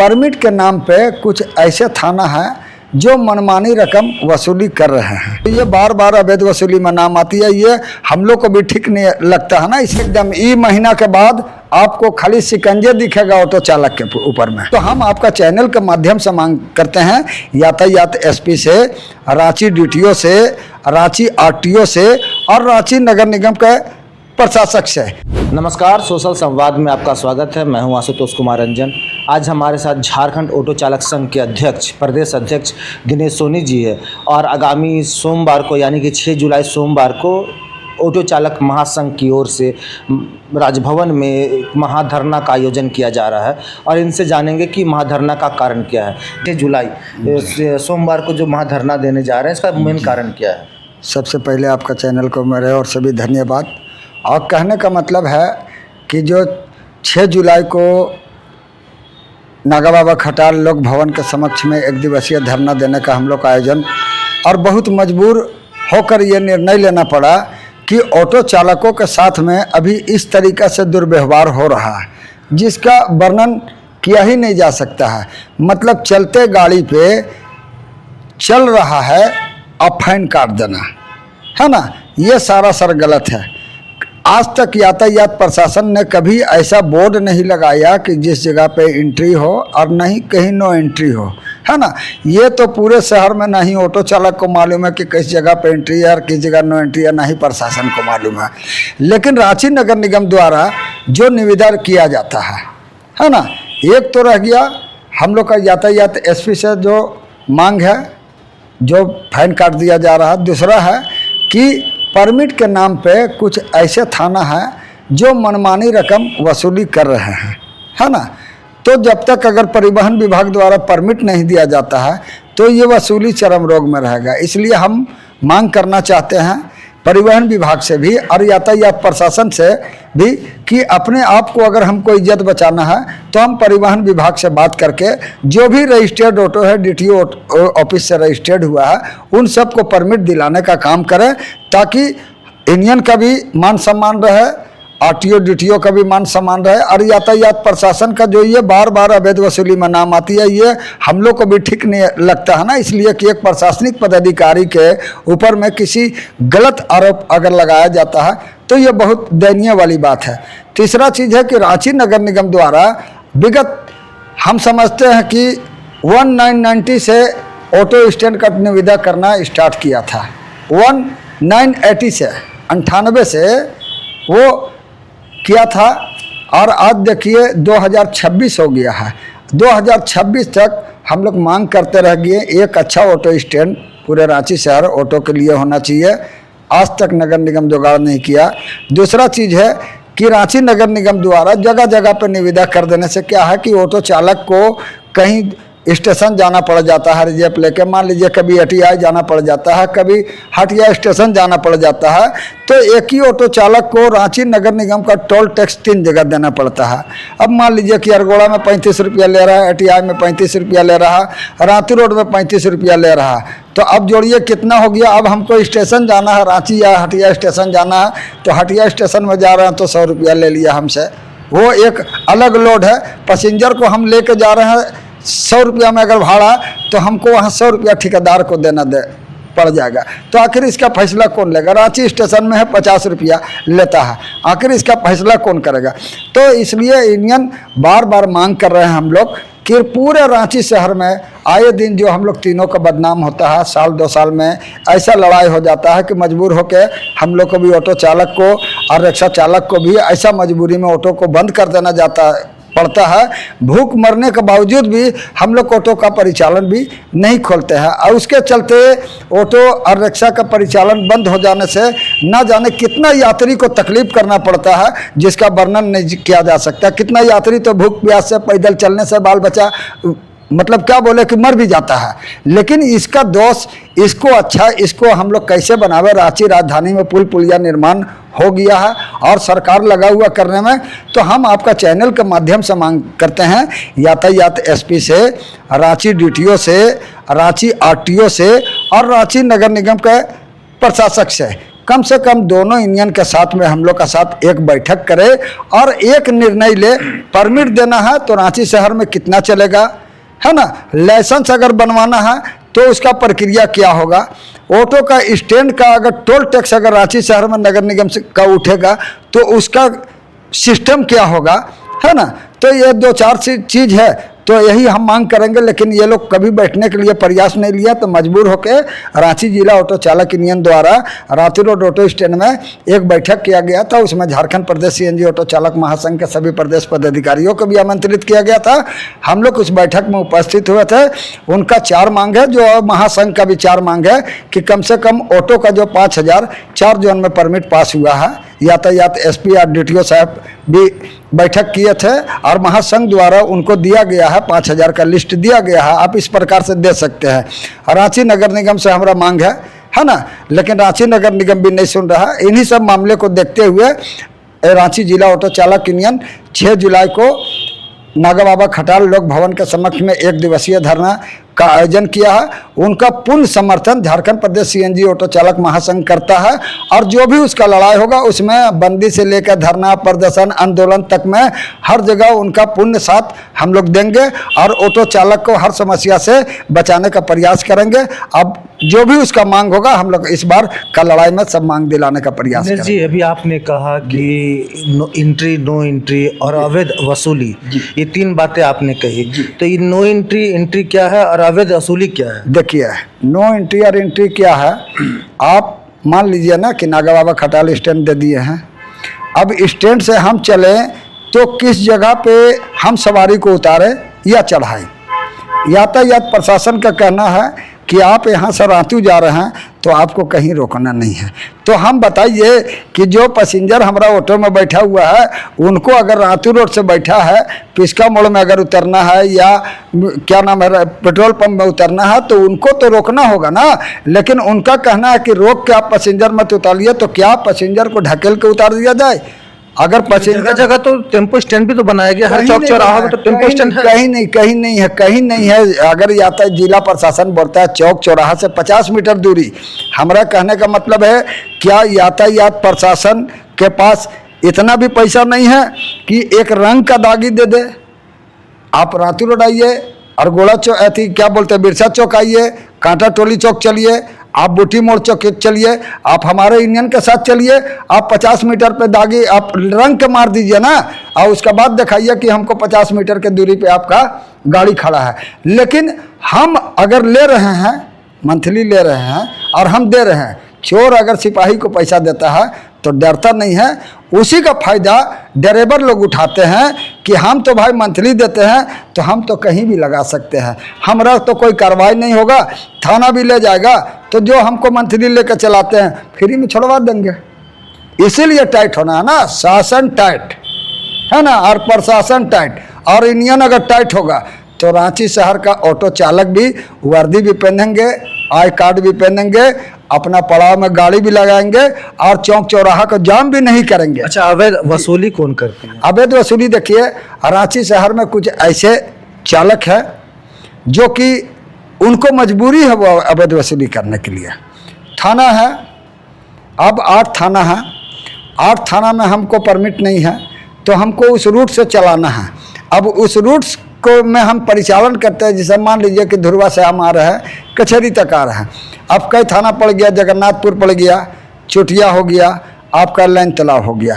Permit के नाम पे कुछ ऐसे थाना है जो मनमानी रकम वसूली कर रहे हैं। ये बार बार अवैध वसूली में नाम आती है। ये हम लोग को भी ठीक नहीं लगता है ना। इसे एकदम ई महीना के बाद आपको खाली शिकंजे दिखेगा ऑटो चालक के ऊपर में। तो हम आपका चैनल के माध्यम से मांग करते हैं यातायात एसपी से, रांची डीटीओ से, रांची आरटीओ से और रांची नगर निगम के प्रशासक से। नमस्कार, सोशल संवाद में आपका स्वागत है। मैं हूं आशुतोष कुमार रंजन। आज हमारे साथ झारखंड ऑटो चालक संघ के अध्यक्ष, प्रदेश अध्यक्ष दिनेश सोनी जी है और आगामी सोमवार को यानी कि 6 जुलाई सोमवार को ऑटो चालक महासंघ की ओर से राजभवन में एक महाधरना का आयोजन किया जा रहा है और इनसे जानेंगे कि महाधरना का कारण क्या है। 6 जुलाई सोमवार को जो महाधरना देने जा रहे हैं, इसका मेन कारण क्या है? सबसे पहले आपका चैनल को मेरे और सभी धन्यवाद। और कहने का मतलब है कि जो 6 जुलाई को नागा बाबा खटाल लोक भवन के समक्ष में एक दिवसीय धरना देने का हम लोग का आयोजन, और बहुत मजबूर होकर ये निर्णय लेना पड़ा कि ऑटो चालकों के साथ में अभी इस तरीक़े से दुर्व्यवहार हो रहा है जिसका वर्णन किया ही नहीं जा सकता है। मतलब चलते गाड़ी पे चल रहा है और फाइन काट देना, है ना, ये सारा सर गलत है। आज तक यातायात प्रशासन ने कभी ऐसा बोर्ड नहीं लगाया कि जिस जगह पे एंट्री हो और नहीं कहीं नो एंट्री हो, है ना। ये तो पूरे शहर में नहीं ऑटो चालक को मालूम है कि किस जगह पे एंट्री है और किस जगह नो एंट्री है, नहीं प्रशासन को मालूम है। लेकिन रांची नगर निगम द्वारा जो निवेदन किया जाता है ना, एक तो रह गया हम लोग का यातायात एसपी से जो मांग है, जो फाइन काट दिया जा रहा है। दूसरा है कि परमिट के नाम पे कुछ ऐसे थाना है जो मनमानी रकम वसूली कर रहे हैं, है ना। तो जब तक अगर परिवहन विभाग द्वारा परमिट नहीं दिया जाता है तो ये वसूली चरम रोग में रहेगा। इसलिए हम मांग करना चाहते हैं परिवहन विभाग से भी और यातायात प्रशासन से भी कि अपने आप को अगर हमको इज्जत बचाना है तो हम परिवहन विभाग से बात करके जो भी रजिस्टर्ड ऑटो है, डीटीओ ऑफिस से रजिस्टर्ड हुआ है, उन सब को परमिट दिलाने का काम करें ताकि यूनियन का भी मान सम्मान रहे, आरटीओ डीटीओ का भी मान सम्मान रहे। और यातायात प्रशासन का जो ये बार बार अवैध वसूली में नाम आती है, ये हम लोग को भी ठीक नहीं लगता है ना। इसलिए कि एक प्रशासनिक पदाधिकारी के ऊपर में किसी गलत आरोप अगर लगाया जाता है तो ये बहुत दयनीय वाली बात है। तीसरा चीज़ है कि रांची नगर निगम द्वारा विगत हम समझते हैं कि 1990 से ऑटो स्टैंड का निविदा करना स्टार्ट किया था। 1980 से 98 से वो किया था और आज देखिए 2026 हो गया है। 2026 तक हम लोग मांग करते रह गए एक अच्छा ऑटो स्टैंड पूरे रांची शहर ऑटो के लिए होना चाहिए। आज तक नगर निगम जुगाड़ नहीं किया। दूसरा चीज़ है कि रांची नगर निगम द्वारा जगह जगह पर निविदा कर देने से क्या है कि ऑटो चालक को कहीं स्टेशन जाना पड़ जाता है रिजर्व लेके, मान लीजिए कभी एटीआई जाना पड़ जाता है, कभी हटिया स्टेशन जाना पड़ जाता है, तो एक ही ऑटो चालक को रांची नगर निगम का टोल टैक्स 3 जगह देना पड़ता है। अब मान लीजिए कि अरगोड़ा में 35 रुपया ले रहा है, एटीआई में 35 रुपया ले रहा है, रांची रोड में 35 रुपया ले रहा है, तो अब जोड़िए कितना हो गया। अब हमको स्टेशन जाना है, रांची या हटिया स्टेशन जाना है, तो हटिया स्टेशन में जा रहे हैं तो 100 रुपया ले लिया हमसे, वो एक अलग लोड है। पैसेंजर को हम लेके जा रहे हैं 100 रुपया में अगर भाड़ा, तो हमको वहाँ 100 रुपया ठेकेदार को देना पड़ जाएगा। तो आखिर इसका फैसला कौन लेगा? रांची स्टेशन में है 50 रुपया लेता है, आखिर इसका फैसला कौन करेगा? तो इसलिए यूनियन बार बार मांग कर रहे हैं हम लोग कि पूरे रांची शहर में आए दिन जो हम लोग तीनों का बदनाम होता है, साल 2 साल में ऐसा लड़ाई हो जाता है कि मजबूर होकर हम लोग को भी, ऑटो चालक को और रिक्शा चालक को भी ऐसा मजबूरी में ऑटो को बंद कर देना पड़ता है। भूख मरने के बावजूद भी हम लोग ऑटो का परिचालन भी नहीं खोलते हैं और उसके चलते ऑटो और रिक्शा का परिचालन बंद हो जाने से ना जाने कितना यात्री को तकलीफ करना पड़ता है जिसका वर्णन नहीं किया जा सकता। कितना यात्री तो भूख प्यास से, पैदल चलने से बाल बच्चा मतलब क्या बोले कि मर भी जाता है। लेकिन इसका दोष इसको हम लोग कैसे बनावे? रांची राजधानी में पुल पुलिया निर्माण हो गया है और सरकार लगा हुआ करने में। तो हम आपका चैनल के माध्यम से मांग करते हैं यातायात एसपी से, रांची डीटीओ से, रांची आरटीओ से और रांची नगर निगम के प्रशासक से कम से कम दोनों यूनियन के साथ में हम लोग का साथ एक बैठक करे और एक निर्णय ले। परमिट देना है तो रांची शहर में कितना चलेगा, है ना, लाइसेंस अगर बनवाना है तो उसका प्रक्रिया क्या होगा, ऑटो का स्टैंड का अगर टोल टैक्स अगर रांची शहर में नगर निगम का उठेगा तो उसका सिस्टम क्या होगा, है ना। तो ये 2-4 चीज़ है, तो यही हम मांग करेंगे। लेकिन ये लोग कभी बैठने के लिए प्रयास नहीं लिया, तो मजबूर होकर रांची जिला ऑटो चालक यूनियन द्वारा रांची रोड ऑटो स्टैंड में एक बैठक किया गया था। उसमें झारखंड प्रदेश सीएनजी ऑटो चालक महासंघ के सभी प्रदेश पदाधिकारियों को भी आमंत्रित किया गया था। हम लोग उस बैठक में उपस्थित हुए थे। उनका 4 मांग है, जो महासंघ का भी 4 मांग है कि कम से कम ऑटो का जो 5000 4 जोन में परमिट पास हुआ है, यातायात एसपी और DTO साहब भी बैठक किए थे और महासंघ द्वारा उनको दिया गया है 5000 का लिस्ट दिया गया है। आप इस प्रकार से दे सकते हैं। रांची नगर निगम से हमारा मांग है ना, लेकिन रांची नगर निगम भी नहीं सुन रहा। इन्हीं सब मामले को देखते हुए रांची जिला ऑटो चालक यूनियन 6 जुलाई को नागा बाबा खटाल लोक भवन के समक्ष में 1 दिवसीय धरना का आयोजन किया है। उनका पूर्ण समर्थन झारखंड प्रदेश सीएनजी ऑटो चालक महासंघ करता है और जो भी उसका लड़ाई होगा उसमें बंदी से लेकर धरना, प्रदर्शन, आंदोलन तक में हर जगह उनका पूर्ण साथ हम लोग देंगे और ऑटो चालक को हर समस्या से बचाने का प्रयास करेंगे। अब जो भी उसका मांग होगा हम लोग इस बार का लड़ाई में सब मांग दिलाने का प्रयास करेंगे। जी, अभी आपने कहा कि नो एंट्री और अवैध वसूली, ये 3 बातें आपने कही। तो ये नो एंट्री क्या है और अवैध वसूली क्या है? देखिए, नो एंट्री और एंट्री क्या है, आप मान लीजिए ना कि नागा बाबा खटाल स्टैंड दे दिए हैं। अब स्टैंड से हम चले तो किस जगह पे हम सवारी को उतारें या चढ़ाएं। यातायात प्रशासन का कहना है कि आप यहाँ से रांची जा रहे हैं तो आपको कहीं रोकना नहीं है। तो हम बताइए कि जो पैसेंजर हमारा ऑटो में बैठा हुआ है उनको अगर रांची रोड से बैठा है, पिस्का मोड़ में अगर उतरना है या क्या नाम है पेट्रोल पंप में उतरना है तो उनको तो रोकना होगा ना। लेकिन उनका कहना है कि रोक के आप पैसेंजर मत उतारिए, तो क्या पैसेंजर को ढकेल के उतार दिया जाए? अगर पैसेंजर जगह तो टेम्पो स्टैंड भी तो बनाया गया, हर चौक चौराहा में तो टेम्पो स्टैंड है। कहीं नहीं है। अगर यातायात जिला प्रशासन बोलता है चौक चौराहा से 50 मीटर दूरी, हमारा कहने का मतलब है क्या यातायात प्रशासन के पास इतना भी पैसा नहीं है कि एक रंग का दागी दे दे? आप रांची रोड आइए और गोला चौक क्या बोलते हैं बिरसा चौक आइए, कांटा टोली चौक चलिए, आप बूटी मोड़ चौक चलिए, आप हमारे यूनियन के साथ चलिए, आप 50 मीटर पे दागी आप रंग के मार दीजिए ना, और उसके बाद दिखाइए कि हमको 50 मीटर के दूरी पे आपका गाड़ी खड़ा है। लेकिन हम अगर ले रहे हैं, मंथली ले रहे हैं और हम दे रहे हैं, चोर अगर सिपाही को पैसा देता है तो डरता नहीं है, उसी का फायदा ड्राइवर लोग उठाते हैं कि हम तो भाई मंथली देते हैं तो हम तो कहीं भी लगा सकते हैं, हमारा तो कोई कार्रवाई नहीं होगा, थाना भी ले जाएगा, तो जो हमको मंथली लेकर चलाते हैं फ्री में छुड़वा देंगे। इसीलिए टाइट होना है ना, शासन टाइट है ना और प्रशासन टाइट, और यूनियन अगर टाइट होगा तो रांची शहर का ऑटो चालक भी वर्दी भी पहनेंगे, आई कार्ड भी पहनेंगे, अपना पड़ाव में गाड़ी भी लगाएंगे और चौक चौराहा को जाम भी नहीं करेंगे। अच्छा, अवैध वसूली कौन करते हैं? अवैध वसूली देखिए, रांची शहर में कुछ ऐसे चालक हैं जो कि उनको मजबूरी है वो अवैध वसूली करने के लिए। थाना है, अब 8 थाना है, 8 थाना में हमको परमिट नहीं है तो हमको उस रूट से चलाना है। अब उस रूट को में हम परिचालन करते हैं, जैसे मान लीजिए कि धुरवा से हम आ रहे हैं, कचहरी तक आ रहे हैं, अब कई थाना पड़ गया, जगन्नाथपुर पड़ गया, चुटिया हो गया, आपका लाइन तालाब हो गया,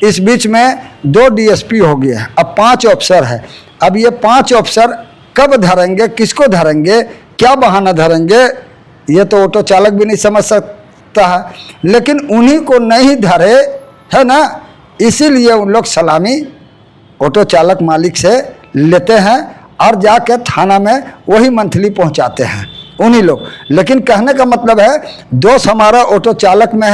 इस बीच में 2 DSP हो गया, अब 5 अफसर है। अब ये 5 अफसर कब धरेंगे, किसको धरेंगे, क्या बहाना धरेंगे, ये तो ऑटो चालक भी नहीं समझ सकता है। लेकिन उन्हीं को नहीं धरे है ना, इसीलिए उन लोग सलामी ऑटो चालक मालिक से लेते हैं और जाके थाना में वही मंथली पहुंचाते हैं उन्हीं लोग। लेकिन कहने का मतलब है दोष हमारा ऑटो चालक में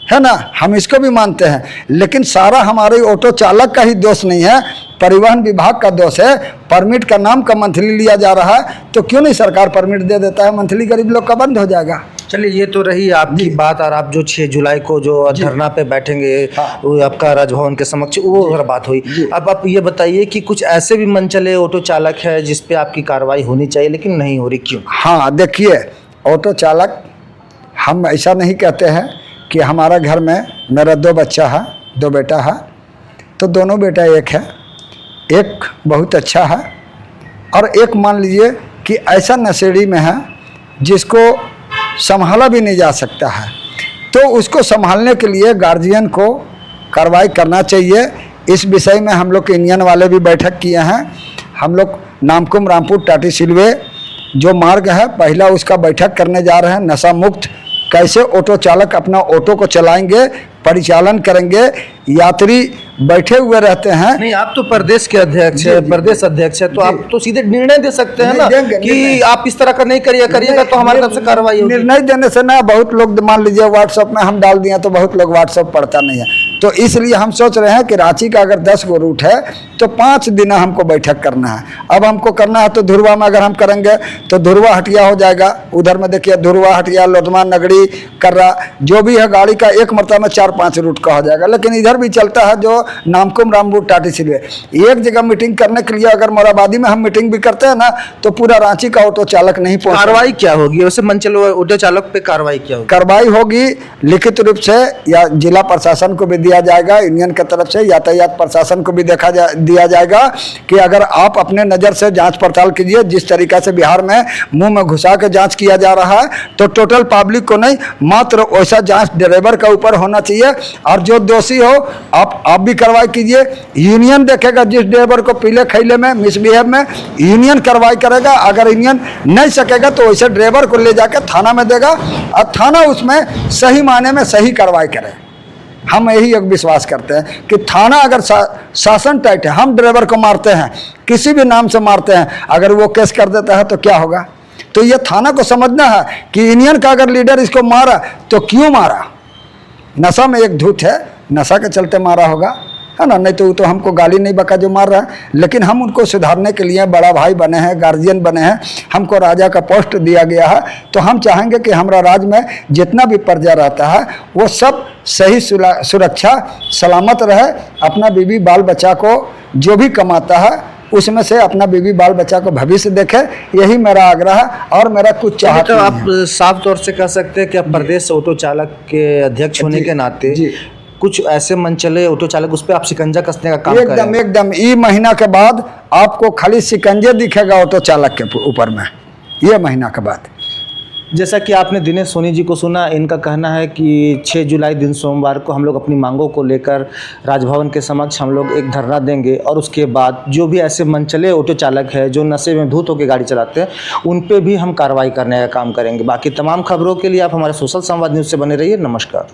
है ना, हम इसको भी मानते हैं, लेकिन सारा हमारे ऑटो चालक का ही दोष नहीं है, परिवहन विभाग का दोष है। परमिट का नाम का मंथली लिया जा रहा है तो क्यों नहीं सरकार परमिट दे देता है, मंथली गरीब लोग का बंद हो जाएगा। चलिए, ये तो रही आपकी बात, और आप जो 6 जुलाई को जो धरना पे बैठेंगे वो आपका राजभवन के समक्ष, वो अगर बात हुई। अब आप ये बताइए कि कुछ ऐसे भी मनचले ऑटो चालक है जिस पे आपकी कार्रवाई होनी चाहिए लेकिन नहीं हो रही, क्यों? हाँ देखिए, ऑटो चालक हम ऐसा नहीं कहते हैं कि हमारा घर में मेरा 2 बच्चा है, 2 बेटा है, तो दोनों बेटा एक है, एक बहुत अच्छा है और एक मान लीजिए कि ऐसा नशेड़ी में है जिसको संभाला भी नहीं जा सकता है। तो उसको संभालने के लिए गार्जियन को कार्रवाई करना चाहिए। इस विषय में हम लोग इंडियन वाले भी बैठक किए हैं। हम लोग नामकुम, रामपुर, टाटी सिलवे जो मार्ग है पहला उसका बैठक करने जा रहे हैं। नशा मुक्त कैसे ऑटो चालक अपना ऑटो को चलाएंगे, परिचालन करेंगे। यात्री बैठे हुए रहते हैं। नहीं, आप तो प्रदेश के अध्यक्ष है, प्रदेश अध्यक्ष है, तो आप तो सीधे निर्णय दे सकते हैं ना कि आप इस तरह का नहीं करिएगा तो हमारे तरफ से कार्रवाई होगी। निर्णय देने से ना बहुत लोग मान लीजिए व्हाट्सएप में हम डाल दिए तो बहुत लोग व्हाट्सएप पढ़ता नहीं है, तो इसलिए हम सोच रहे हैं कि रांची का अगर 10 गो रूट है तो 5 दिन हमको बैठक करना है। अब हमको करना है तो धुरवा में अगर हम करेंगे तो धुरवा हटिया हो जाएगा, उधर में देखिए धुरवा हटिया, लोधमा, नगरी, कर्रा, जो भी है गाड़ी का एक मरतबा में 4-5 रूट का हो जाएगा। लेकिन इधर भी चलता है जो नामकुम, रामपुर, टाटी सिलवे। एक जगह मीटिंग करने के लिए अगर मोराबादी में हम मीटिंग भी करते हैं ना तो पूरा रांची का ऑटो चालक नहीं पहुंच। कार्रवाई क्या होगी वैसे मन चलो ऑटो चालक पे कार्रवाई क्या होगी? कार्रवाई होगी लिखित रूप से, या जिला प्रशासन को भी दिया जाएगा, यूनियन की तरफ से यातायात प्रशासन को भी दिया जाएगा कि अगर आप अपने नज़र से जांच पड़ताल कीजिए। जिस तरीका से बिहार में मुंह में घुसा के जांच किया जा रहा है तो टोटल पब्लिक को नहीं, मात्र वैसा जांच ड्राइवर का ऊपर होना चाहिए। और जो दोषी हो आप भी कार्रवाई कीजिए। यूनियन देखेगा जिस ड्राइवर को पीले खैले में मिसबिहेव में, यूनियन कार्रवाई करेगा। अगर यूनियन नहीं सकेगा तो वैसे ड्राइवर को ले जाकर थाना में देगा और थाना उसमें सही मायने में सही कार्रवाई करे। हम यही एक विश्वास करते हैं कि थाना अगर शासन टाइट है, हम ड्राइवर को मारते हैं, किसी भी नाम से मारते हैं, अगर वो केस कर देता है तो क्या होगा? तो ये थाना को समझना है कि यूनियन का अगर लीडर इसको मारा तो क्यों मारा? नशा में एक धूत है, नशा के चलते मारा होगा, है ना, नहीं तो वो तो हमको गाली नहीं बका जो मार रहा है। लेकिन हम उनको सुधारने के लिए बड़ा भाई बने हैं, गार्जियन बने हैं, हमको राजा का पोस्ट दिया गया है। तो हम चाहेंगे कि हमारा राज्य में जितना भी प्रजा रहता है वो सब सही सुरक्षा सलामत रहे। अपना बीवी बाल बच्चा को जो भी कमाता है उसमें से अपना बीवी बाल बच्चा को भविष्य देखे, यही मेरा आग्रह है और मेरा कुछ चाहत तो नहीं आप साफ तौर से कह सकते हैं कि आप प्रदेश ऑटो चालक के अध्यक्ष होने के नाते कुछ ऐसे मन चले ऑटो चालक उस पर आप शिकंजा कसने का काम करें? एकदम ई महीना के बाद आपको खाली शिकंजे दिखेगा ऑटो चालक के ऊपर में, ये महीना के बाद। जैसा कि आपने दिनेश सोनी जी को सुना, इनका कहना है कि 6 जुलाई दिन सोमवार को हम लोग अपनी मांगों को लेकर राजभवन के समक्ष हम लोग एक धरना देंगे और उसके बाद जो भी ऐसे मनचले ऑटो चालक है जो नशे में धूत होकर गाड़ी चलाते हैं उन पे भी हम कार्रवाई करने का काम करेंगे। बाकी तमाम खबरों के लिए आप हमारे सोशल संवाद न्यूज़ से बने रहिए। नमस्कार।